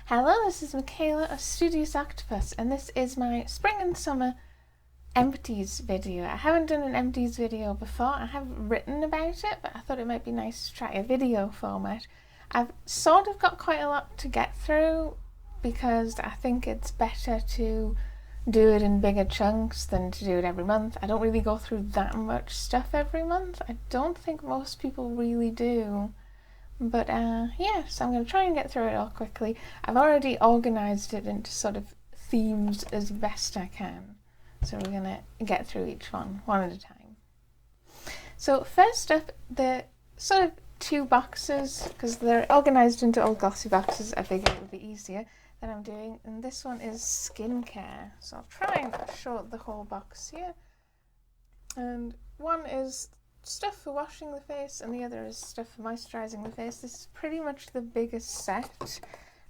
Hello, this is Michaela of Studious Octopus, and this is my spring and summer empties video. I haven't done an empties video before. I have written about it, but I thought it might be nice to try a video format. I've sort of got quite a lot to get through because I think it's better to do it in bigger chunks than to do it every month. I don't really go through that much stuff every month. I don't think most people really do. But yeah, so I'm going to try and get through it all quickly. I've already organised it into sort of themes as best I can. So we're going to get through each one at a time. So first up, the sort of two boxes, because they're organised into old glossy boxes, I figured it would be easier that I'm doing. And this one is skincare. So I'll try and show the whole box here. And one is stuff for washing the face and the other is stuff for moisturising the face. This is pretty much the biggest set,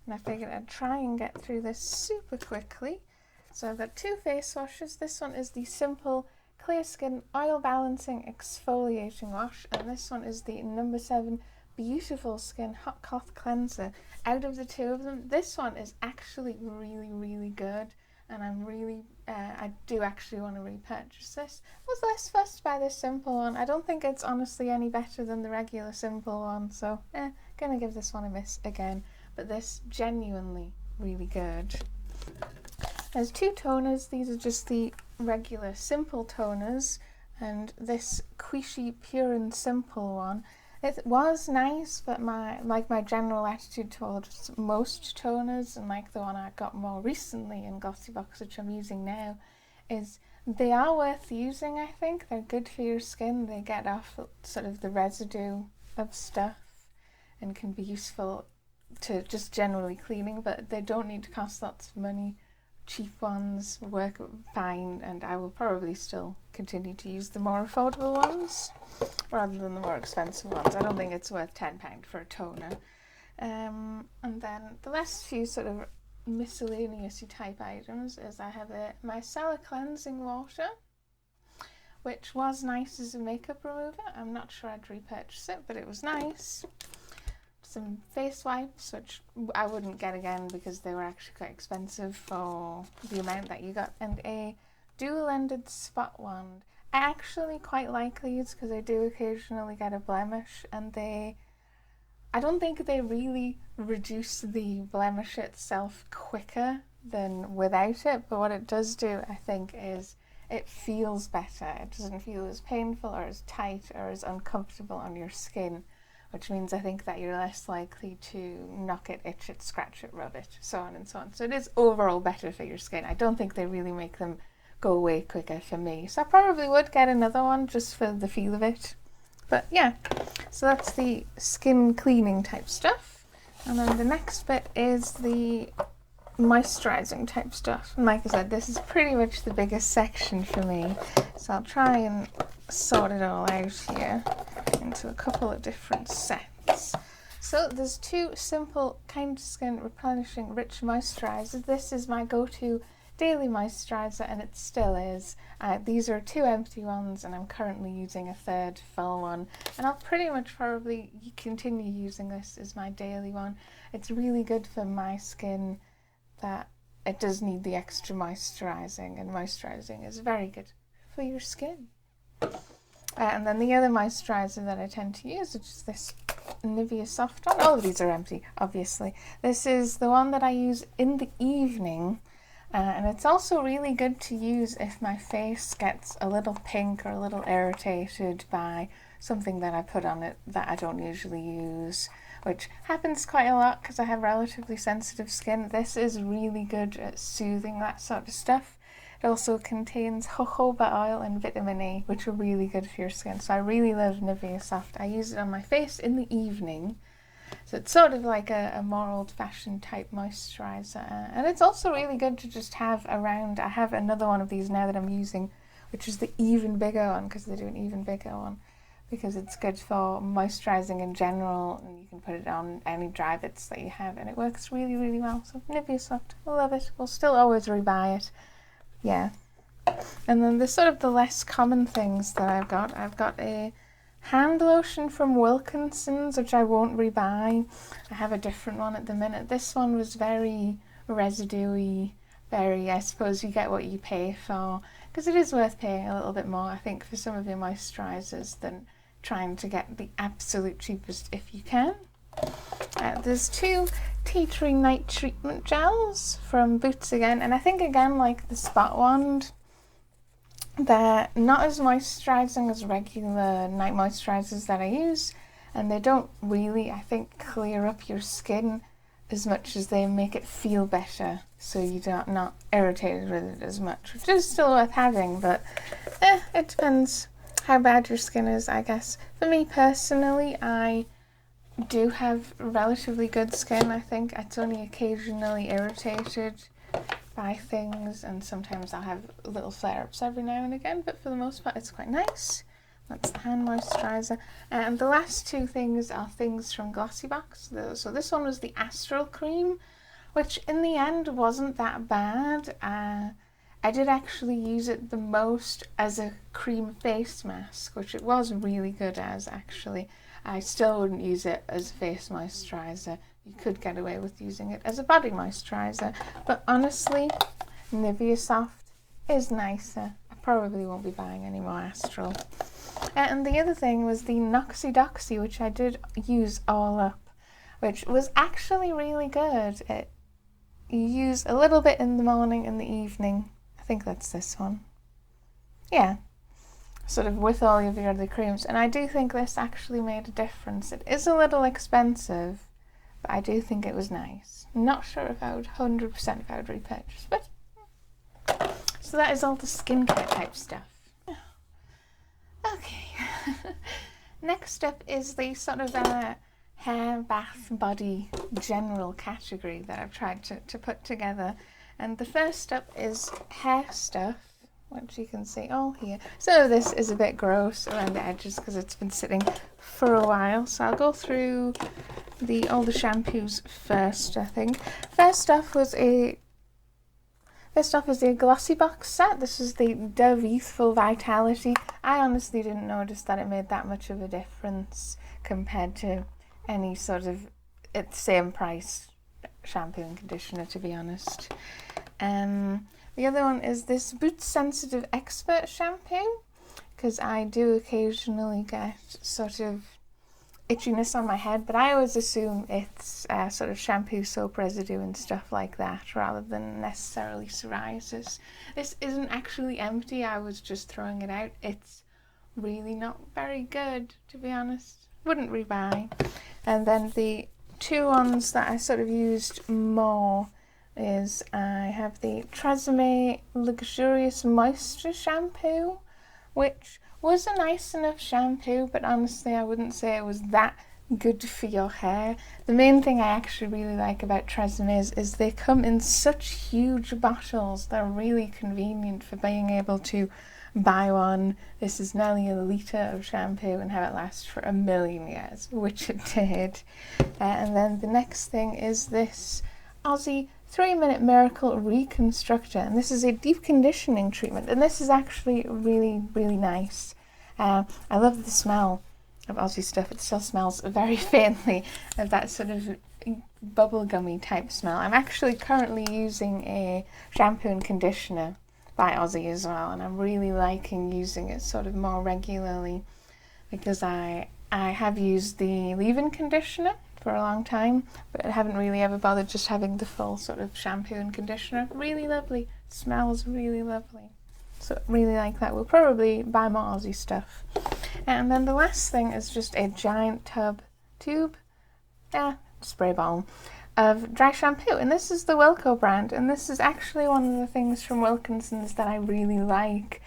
and I figured I'd try and get through this super quickly. So I've got two face washes. This one is the Simple Clear Skin Oil Balancing Exfoliating Wash, and this one is the No. 7 Beautiful Skin Hot Cloth Cleanser. Out of the two of them, this one is actually really good, and I'm really I do actually want to repurchase this. I was less fussed by this simple one. I don't think it's honestly any better than the regular simple one, so gonna give this one a miss again. But this genuinely really good. There's two toners. These are just the regular simple toners, and this Kueshi Pure and Simple one. It was nice, but my general attitude towards most toners, and like the one I got more recently in Glossy Box, which I'm using now, is they are worth using, I think. They're good for your skin. They get off sort of the residue of stuff and can be useful to just generally cleaning, but they don't need to cost lots of money. Cheap ones work fine, and I will probably still continue to use the more affordable ones rather than the more expensive ones. I don't think it's worth £10 for a toner. And then the last few sort of miscellaneous type items is I have a Micellar cleansing water, which was nice as a makeup remover. I'm not sure I'd repurchase it, but it was nice. Some face wipes, which I wouldn't get again because they were actually quite expensive for the amount that you got, and a dual-ended spot wand. I actually quite like these because I do occasionally get a blemish, and I don't think they really reduce the blemish itself quicker than without it, but what it does do, I think, is it feels better. It doesn't feel as painful or as tight or as uncomfortable on your skin, which means I think that you're less likely to knock it, itch it, scratch it, rub it, so on and so on. So it is overall better for your skin. I don't think they really make them go away quicker for me. So I probably would get another one just for the feel of it. But yeah, so that's the skin cleaning type stuff. And then the next bit is the moisturising type stuff. And like I said, this is pretty much the biggest section for me. So I'll try and sort it all out here into a couple of different sets. So there's two Simple Kind Skin Replenishing Rich Moisturisers. This is my go-to daily moisturiser, and it still is. These are two empty ones, and I'm currently using a third full one, and I'll pretty much probably continue using this as my daily one. It's really good for my skin that it does need the extra moisturising, and moisturising is very good for your skin. And then the other moisturiser that I tend to use, which is this Nivea Soft one. All of these are empty, obviously. This is the one that I use in the evening, and it's also really good to use if my face gets a little pink or a little irritated by something that I put on it that I don't usually use, which happens quite a lot because I have relatively sensitive skin. This is really good at soothing that sort of stuff. It also contains jojoba oil and vitamin A, which are really good for your skin. So I really love Nivea Soft. I use it on my face in the evening. So it's sort of like a more old-fashioned type moisturiser. And it's also really good to just have around. I have another one of these now that I'm using, which is the even bigger one, because they do an even bigger one, because it's good for moisturising in general, and you can put it on any dry bits that you have, and it works really well. So Nivea Soft, I love it. We'll still always rebuy it. Yeah. And then there's sort of the less common things that I've got a hand lotion from Wilkinson's, which I won't rebuy. I have a different one at the minute. This one was very residuey, very, I suppose you get what you pay for, because it is worth paying a little bit more, I think, for some of your moisturisers than trying to get the absolute cheapest if you can. There's 2 tea tree night treatment gels from Boots again, and I think again, like the Spot Wand, they're not as moisturising as regular night moisturisers that I use, and they don't really, I think, clear up your skin as much as they make it feel better, so you're not irritated with it as much, which is still worth having, but it depends how bad your skin is, I guess. For me personally, I do have relatively good skin. I think it's only occasionally irritated by things, and sometimes I'll have little flare-ups every now and again, but for the most part it's quite nice. That's the hand moisturiser. And the last 2 things are things from Glossybox. So this one was the Astral cream, which in the end wasn't that bad. I did actually use it the most as a cream face mask, which it was really good as, actually. I still wouldn't use it as a face moisturiser. You could get away with using it as a body moisturiser, but honestly, Nivea Soft is nicer. I probably won't be buying any more Astral. And the other thing was the Noxidoxi, which I did use all up, which was actually really good. You use a little bit in the morning and the evening. I think that's this one. Yeah, sort of with all of your other creams. And I do think this actually made a difference. It is a little expensive, but I do think it was nice. Not sure if I would 100% if I would repurchase, but so that is all the skincare type stuff. Okay. Next up is the sort of hair, bath, body general category that I've tried to put together. And the first up is hair stuff, which you can see all here. Some of this is a bit gross around the edges because it's been sitting for a while. So I'll go through all the shampoos first, I think. First off is a Glossybox set. This is the Dove Youthful Vitality. I honestly didn't notice that it made that much of a difference compared to any sort of same price shampoo and conditioner, to be honest. The other one is this Boots Sensitive Expert shampoo, because I do occasionally get sort of itchiness on my head, but I always assume it's sort of shampoo, soap residue and stuff like that, rather than necessarily psoriasis. This isn't actually empty, I was just throwing it out. It's really not very good, to be honest. Wouldn't rebuy. And then the 2 ones that I sort of used more is I have the Tresemme Luxurious Moisture Shampoo, which was a nice enough shampoo, but honestly I wouldn't say it was that good for your hair. The main thing I actually really like about Tresemme is they come in such huge bottles. They're really convenient for being able to buy one. This is nearly a litre of shampoo and have it last for 1,000,000 years, which it did. And then the next thing is this Aussie 3-Minute Miracle Reconstructor, and this is a deep conditioning treatment, and this is actually really, really nice. I love the smell of Aussie stuff. It still smells very faintly of that sort of bubblegummy type smell. I'm actually currently using a shampoo and conditioner by Aussie as well, and I'm really liking using it sort of more regularly, because I have used the leave-in conditioner for a long time, but I haven't really ever bothered just having the full sort of shampoo and conditioner. Really lovely. Smells really lovely. So really like that. We'll probably buy more Aussie stuff. And then the last thing is just a giant spray bottle of dry shampoo. And this is the Wilko brand. And this is actually one of the things from Wilkinson's that I really like.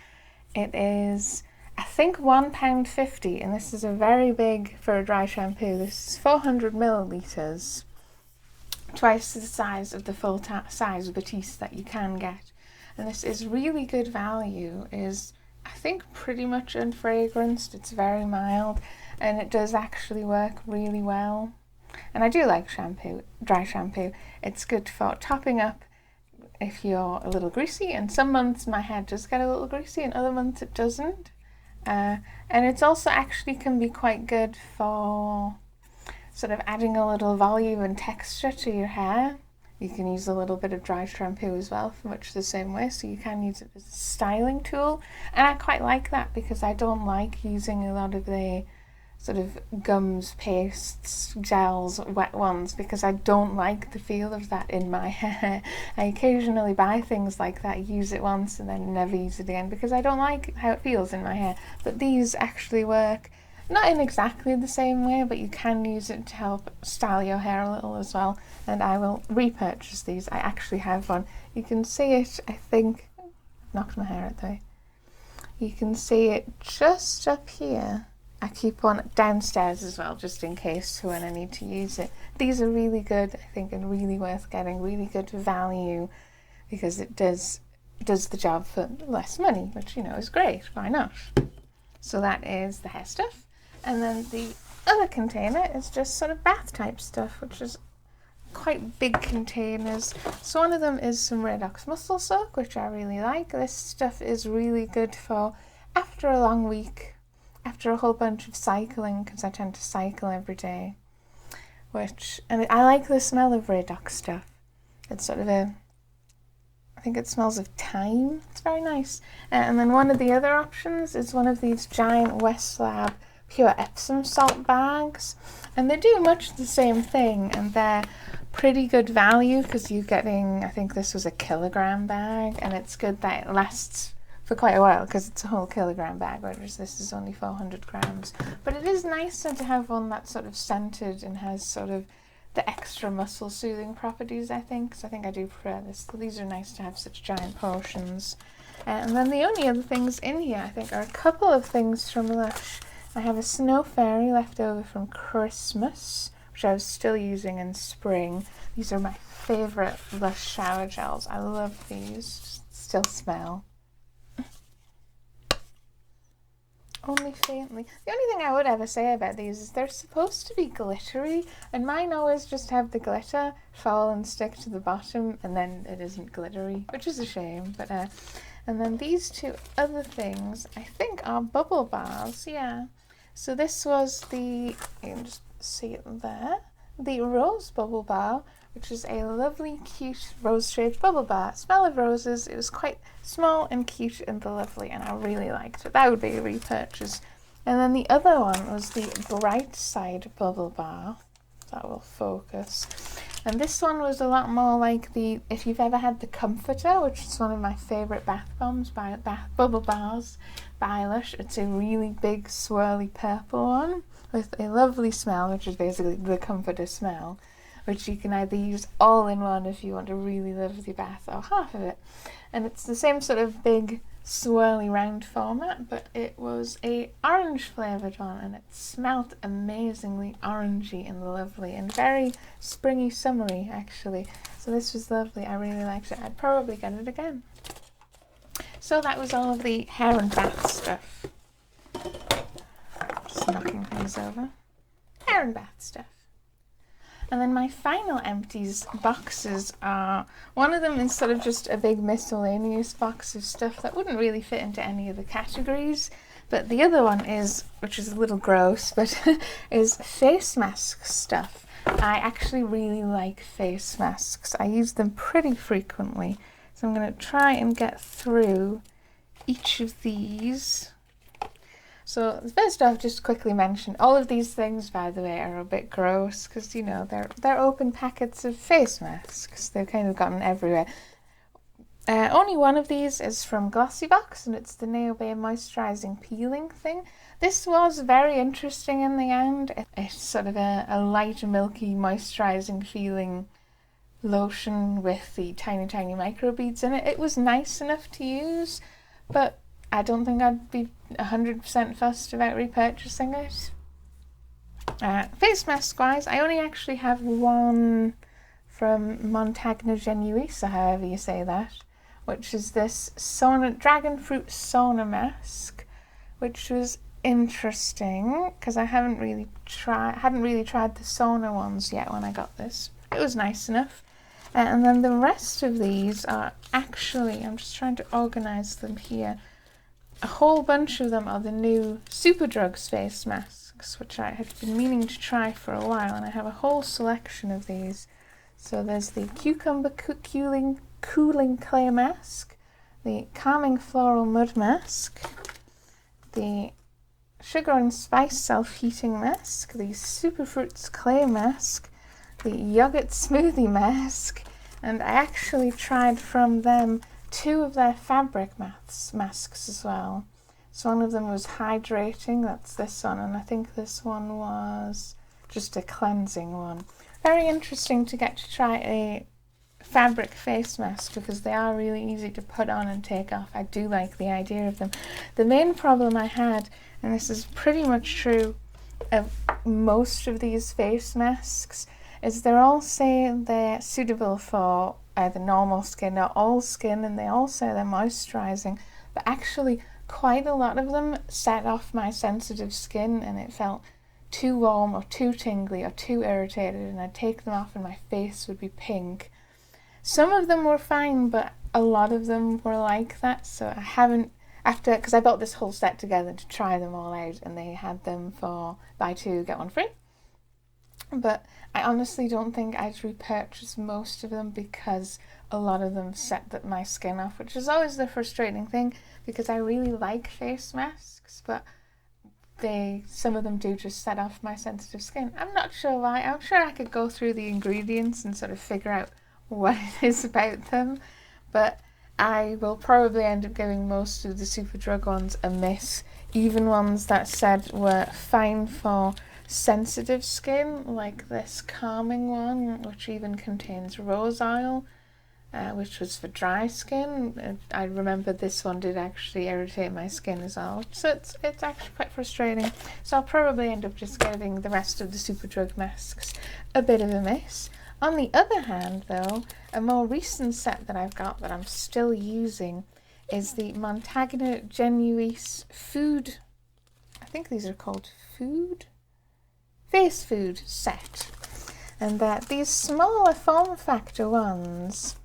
It is, I think, £1.50, and this is a very big for a dry shampoo. This is 400 millilitres, twice the size of the full size Batiste that you can get. And this is really good value. Is, I think, pretty much unfragranced. It's very mild, and it does actually work really well. And I do like shampoo, dry shampoo. It's good for topping up if you're a little greasy, and some months my hair does get a little greasy and other months it doesn't. And it's also actually can be quite good for sort of adding a little volume and texture to your hair. You can use a little bit of dry shampoo as well, much the same way, so you can use it as a styling tool. And I quite like that because I don't like using a lot of the sort of gums, pastes, gels, wet ones, because I don't like the feel of that in my hair. I occasionally buy things like that, use it once and then never use it again because I don't like how it feels in my hair. But these actually work, not in exactly the same way, but you can use it to help style your hair a little as well. And I will repurchase these. I actually have one. You can see it, I think, I've knocked my hair out there. You can see it just up here. I keep one downstairs as well, just in case when I need to use it. These are really good, I think, and really worth getting, really good value, because it does the job for less money, which, you know, is great. Why not? So that is the hair stuff. And then the other container is just sort of bath type stuff, which is quite big containers. So one of them is some Redox Muscle Soak, which I really like. This stuff is really good for after a long week, after a whole bunch of cycling, because I tend to cycle every day. And I like the smell of Redox stuff. It's sort of I think it smells of thyme. It's very nice. And then one of the other options is one of these giant Westlab pure Epsom salt bags. And they do much the same thing, and they're pretty good value because you're getting, I think this was a kilogram bag, and it's good that it lasts for quite a while because it's a whole kilogram bag, whereas this is only 400 grams. But it is nicer to have one that's sort of scented and has sort of the extra muscle soothing properties, I think. So I think I do prefer this. So these are nice to have such giant portions. And then the only other things in here, I think, are a couple of things from Lush. I have a Snow Fairy left over from Christmas, which I was still using in spring. These are my favourite Lush shower gels. I love these. Still smell. Only faintly. The only thing I would ever say about these is they're supposed to be glittery, and mine always just have the glitter fall and stick to the bottom, and then it isn't glittery, which is a shame. But and then these two other things I think are bubble bars. Yeah. So this was you can just see it there, the Rose Bubble Bar, which is a lovely, cute, rose-shaped bubble bar. Smell of roses. It was quite small and cute and lovely, and I really liked it. That would be a repurchase. And then the other one was the Bright Side Bubble Bar. That will focus. And this one was a lot more like if you've ever had the Comforter, which is one of my favourite bath bombs, bubble bars by Lush. It's a really big, swirly purple one with a lovely smell, which is basically the Comforter smell, which you can either use all in one if you want a really lovely bath, or half of it. And it's the same sort of big, swirly round format, but it was a orange flavoured one, and it smelt amazingly orangey and lovely, and very springy, summery actually. So this was lovely. I really liked it. I'd probably get it again. So that was all of the hair and bath stuff. Just knocking things over. Hair and bath stuff. And then my final empties boxes are, one of them is sort of just a big miscellaneous box of stuff that wouldn't really fit into any of the categories. But the other one is, which is a little gross, but is face mask stuff. I actually really like face masks. I use them pretty frequently. So I'm going to try and get through each of these. So first off, just quickly mention, all of these things, by the way, are a bit gross because, you know, they're open packets of face masks. They've kind of gotten everywhere. Only one of these is from Glossybox, and it's the Nivea Moisturising Peeling thing. This was very interesting in the end. It's sort of a light, milky, moisturising feeling lotion with the tiny, tiny microbeads in it. It was nice enough to use, but I don't think I'd be 100% fussed about repurchasing it. Face mask wise, I only actually have one from Montagna Genuisa, however you say that, which is this Dragon Fruit Sauna Mask, which was interesting because I hadn't really tried the sauna ones yet when I got this. It was nice enough. And then the rest of these are actually, I'm just trying to organise them here. a whole bunch of them are the new Superdrugs face masks, which I had been meaning to try for a while, and I have a whole selection of these. So there's the Cucumber Cooling Clay Mask, the Calming Floral Mud Mask, the Sugar and Spice Self-Heating Mask, the Superfruits Clay Mask, the Yogurt Smoothie Mask, and I actually tried from them 2 of their fabric masks as well. So one of them was hydrating, that's this one, and I think this one was just a cleansing one. Very interesting to get to try a fabric face mask because they are really easy to put on and take off. I do like the idea of them. The main problem I had, and this is pretty much true of most of these face masks, is they're all saying they're suitable for either normal skin or all skin, and they all say they're moisturising, but actually quite a lot of them set off my sensitive skin and it felt too warm or too tingly or too irritated, and I'd take them off and my face would be pink. Some of them were fine, but a lot of them were like that, so I haven't, because I bought this whole set together to try them all out, and they had them for buy 2 get 1 free. But I honestly don't think I'd repurchase most of them because a lot of them set my skin off, which is always the frustrating thing because I really like face masks, but some of them do just set off my sensitive skin. I'm not sure why. I'm sure I could go through the ingredients and sort of figure out what it is about them, but I will probably end up giving most of the Superdrug ones a miss, even ones that said were fine for sensitive skin, like this calming one, which even contains rose oil, which was for dry skin. I remember this one did actually irritate my skin as well, so it's actually quite frustrating. So I'll probably end up just giving the rest of the Superdrug masks a bit of a miss. On the other hand, though, a more recent set that I've got that I'm still using is the Montagna Genuise Food, I think these are called Face Food set. And these smaller form factor ones,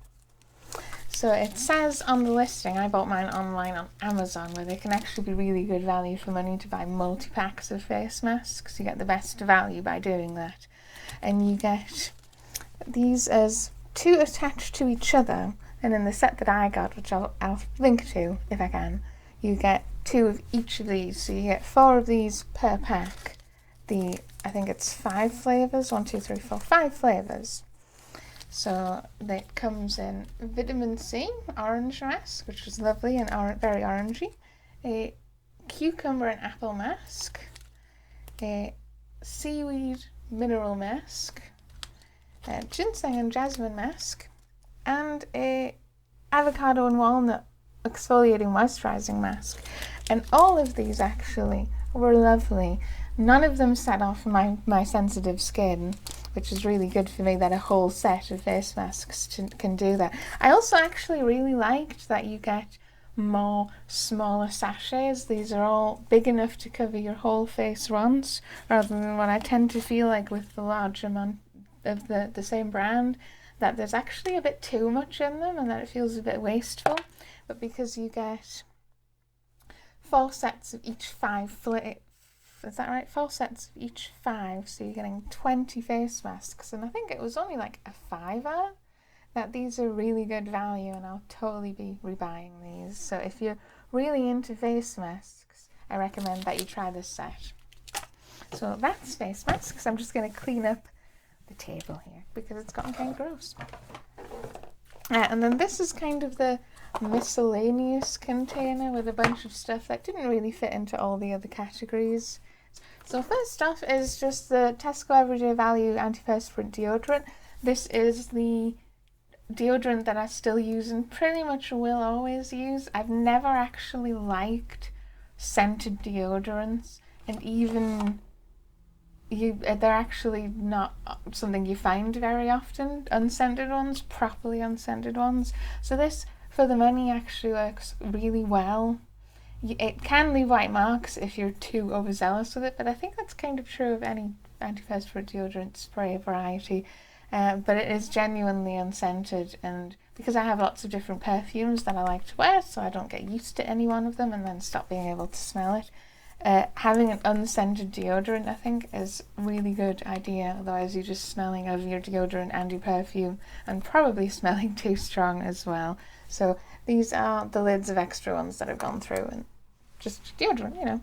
so it says on the listing, I bought mine online on Amazon, where they can actually be really good value for money to buy multi-packs of face masks. You get the best value by doing that. And you get these as 2 attached to each other, and in the set that I got, which I'll link to if I can, you get 2 of each of these, so you get 4 of these per pack. I think it's 5 flavours, 1, 2, 3, 4, 5 flavours. So it comes in vitamin C orange mask, which is lovely and very orangey, a cucumber and apple mask, a seaweed mineral mask, a ginseng and jasmine mask, and a avocado and walnut exfoliating moisturising mask. And all of these actually were lovely. None of them set off my sensitive skin, which is really good for me that a whole set of face masks can do that. I also actually really liked that you get more smaller sachets. These are all big enough to cover your whole face once, rather than what I tend to feel like with the large amount of the same brand, that there's actually a bit too much in them and that it feels a bit wasteful. But because you get 4 sets of each 5 is that right? 4 sets of each 5, so you're getting 20 face masks, and I think it was only like a £5. That these are really good value, and I'll totally be rebuying these. So if you're really into face masks, I recommend that you try this set. So that's face masks. I'm just going to clean up the table here because it's gotten kind of gross. And then this is kind of the miscellaneous container with a bunch of stuff that didn't really fit into all the other categories. So first off is just the Tesco Everyday Value Antiperspirant Deodorant. This is the deodorant that I still use and pretty much will always use. I've never actually liked scented deodorants, and even they're actually not something you find very often, unscented ones, properly unscented ones. So this, for the money, actually works really well. It can leave white marks if you're too overzealous with it, but I think that's kind of true of any antiperspirant deodorant spray variety. But it is genuinely unscented and because I have lots of different perfumes that I like to wear, so I don't get used to any one of them and then stop being able to smell it. Having an unscented deodorant, I think, is a really good idea. Otherwise, you're just smelling of your deodorant and your perfume, and probably smelling too strong as well. So these are the lids of extra ones that I've gone through, and just deodorant, you know.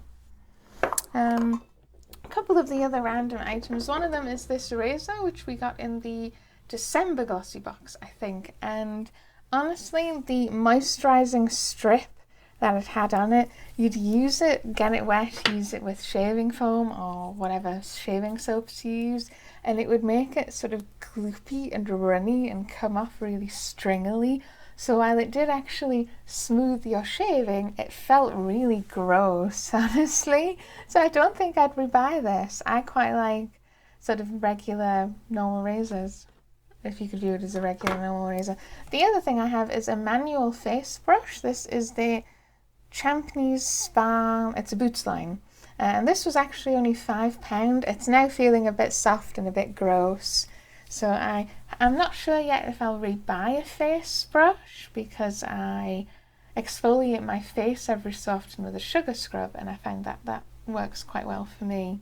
A couple of the other random items. One of them is this razor, which we got in the December glossy box, I think. And honestly, the moisturising strip that it had on it, you'd use it, get it wet, use it with shaving foam or whatever shaving soaps you use, and it would make it sort of gloopy and runny and come off really stringily. So while it did actually smooth your shaving, it felt really gross, honestly. So I don't think I'd rebuy this. I quite like sort of regular normal razors, if you could view it as a regular normal razor. The other thing I have is a manual face brush. This is the Champneys Spa, it's a Boots line, and this was actually only £5. It's now feeling a bit soft and a bit gross, so I'm not sure yet if I'll rebuy a face brush, because I exfoliate my face every so often with a sugar scrub, and I find that that works quite well for me.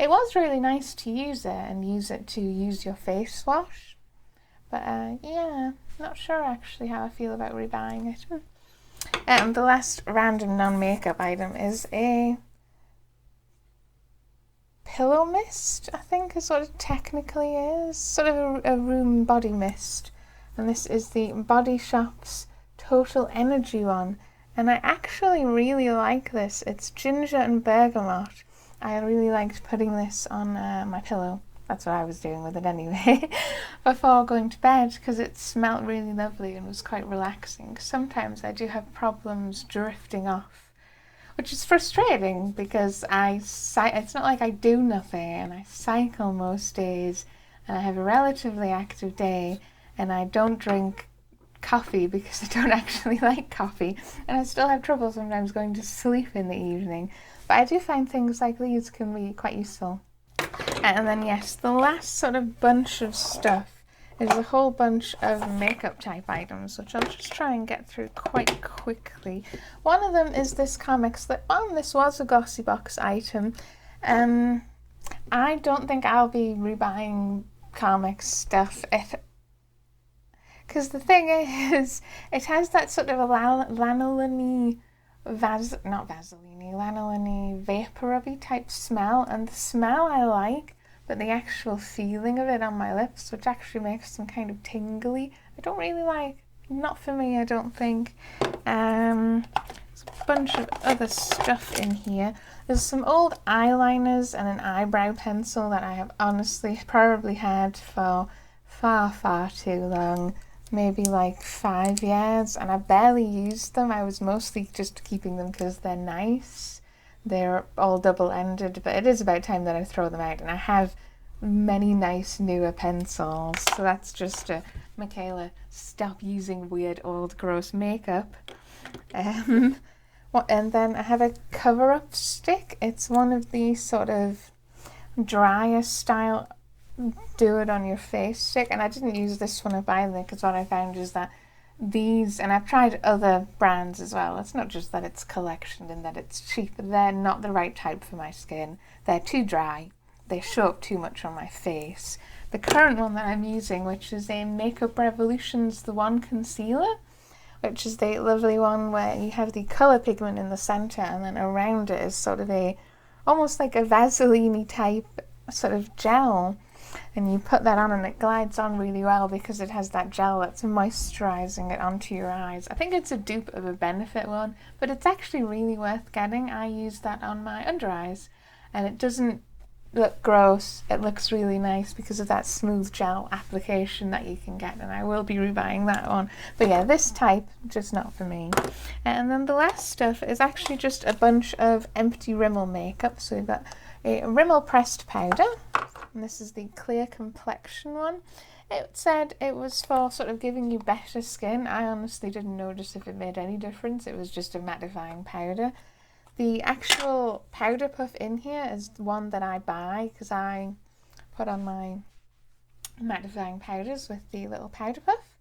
It was really nice to use it and use it to use your face wash, but yeah, not sure actually how I feel about rebuying it. The last random non-makeup item is a pillow mist, I think is what it technically is. Sort of a room body mist. And this is the Body Shop's Total Energy one. And I actually really like this. It's ginger and bergamot. I really liked putting this on my pillow. That's what I was doing with it anyway, before going to bed, because it smelled really lovely and was quite relaxing. Sometimes I do have problems drifting off, which is frustrating because it's not like I do nothing, and I cycle most days, and I have a relatively active day, and I don't drink coffee because I don't actually like coffee, and I still have trouble sometimes going to sleep in the evening. But I do find things like these can be quite useful. And then yes, the last sort of bunch of stuff is a whole bunch of makeup type items, which I'll just try and get through quite quickly. One of them is this comic slip on. This was a glossy box item. I don't think I'll be rebuying comic stuff, because the thing is, it has that sort of a lanolin-y lanolin-y vapor-y type smell, and the smell I like, but the actual feeling of it on my lips, which actually makes them kind of tingly, I don't really like. Not for me, I don't think. There's a bunch of other stuff in here. There's some old eyeliners and an eyebrow pencil that I have honestly probably had for far too long. Maybe like 5 years, and I barely used them. I was mostly just keeping them because they're nice. They're all double-ended, but it is about time that I throw them out, and I have many nice newer pencils, so that's just a Michaela, stop using weird old gross makeup. And then I have a cover-up stick. It's one of these sort of drier style do it on your face stick, and I didn't use this one up either, because what I found is that these, and I've tried other brands as well, it's not just that it's collection and that it's cheap, they're not the right type for my skin. They're too dry, they show up too much on my face. The current one that I'm using, which is a Makeup Revolution's The One Concealer, which is the lovely one where you have the colour pigment in the centre, and then around it is sort of almost like a Vaseline-y type sort of gel. And you put that on and it glides on really well because it has that gel that's moisturising it onto your eyes. I think it's a dupe of a Benefit one, but it's actually really worth getting. I use that on my under eyes, and it doesn't look gross. It looks really nice because of that smooth gel application that you can get, and I will be rebuying that one. But yeah, this type, just not for me. And then the last stuff is actually just a bunch of empty Rimmel makeup. So we've got a Rimmel pressed powder, and this is the clear complexion one. It said it was for sort of giving you better skin. I honestly didn't notice if it made any difference. It was just a mattifying powder. The actual powder puff in here is the one that I buy because I put on my mattifying powders with the little powder puff.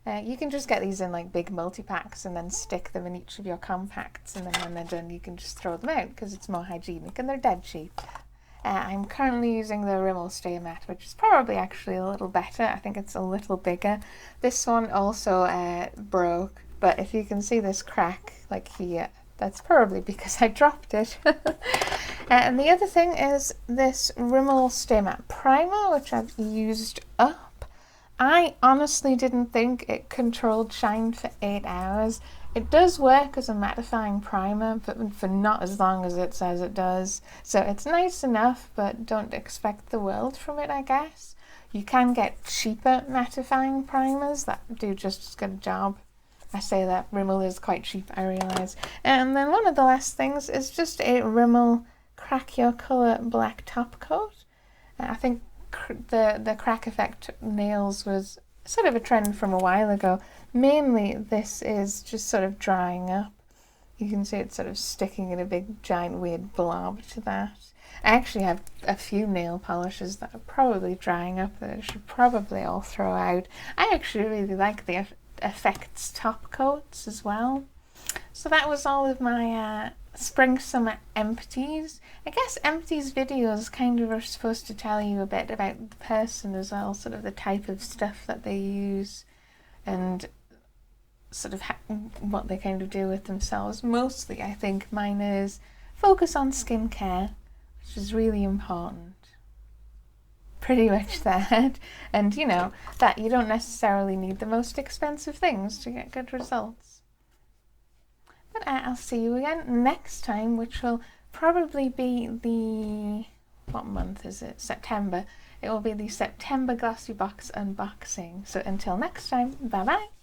You can just get these in like big multi-packs and then stick them in each of your compacts, and then when they're done you can just throw them out because it's more hygienic and they're dead cheap. I'm currently using the Rimmel Stay Matte, which is probably actually a little better. I think it's a little bigger. This one also broke, but if you can see this crack like here, that's probably because I dropped it. And the other thing is this Rimmel Stay Matte Primer, which I've used up. I honestly didn't think it controlled shine for 8 hours. It does work as a mattifying primer, but for not as long as it says it does. So it's nice enough, but don't expect the world from it, I guess. You can get cheaper mattifying primers that do just as good a job. I say that Rimmel is quite cheap, I realise. And then one of the last things is just a Rimmel Crack Your Colour Black Top Coat. I think the crack effect nails was sort of a trend from a while ago. Mainly this is just sort of drying up. You can see it's sort of sticking in a big giant weird blob to that. I actually have a few nail polishes that are probably drying up that I should probably all throw out. I actually really like the Effects top coats as well. So that was all of my spring summer empties. I guess empties videos kind of are supposed to tell you a bit about the person as well, sort of the type of stuff that they use and sort of what they kind of do with themselves. Mostly I think mine is focus on skincare, which is really important. Pretty much that. And you know, that you don't necessarily need the most expensive things to get good results. But I'll see you again next time, which will probably be the... what month is it? September. It will be the September Glossy Box unboxing. So until next time, bye bye!